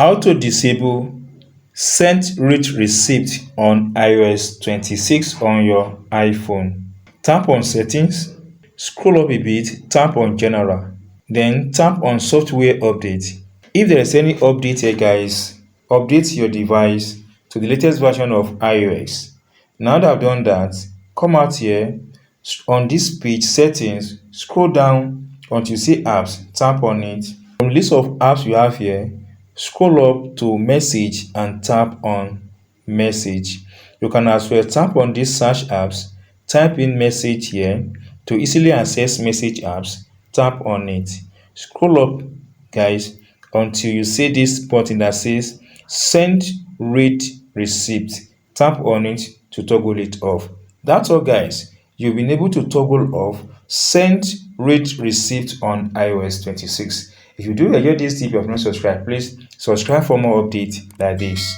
How to disable send read receipt on iOS 26 on your iPhone. Tap on settings, scroll up a bit, tap on general, then tap on software update. If there is any update here guys, update your device to the latest version of iOS. Now that I've done that, come out here on this page settings, scroll down until you see apps, tap on it. From the list of apps you have here, scroll up to message and tap on message. You can as well tap on these search apps, type in message here. To easily access message apps, tap on it. Scroll up guys until you see this button that says send read receipt. Tap on it to toggle it off. That's all guys. You've been able to toggle off send read receipt on iOS 26. If you do enjoy this tip, you have not subscribed, please subscribe for more updates like this.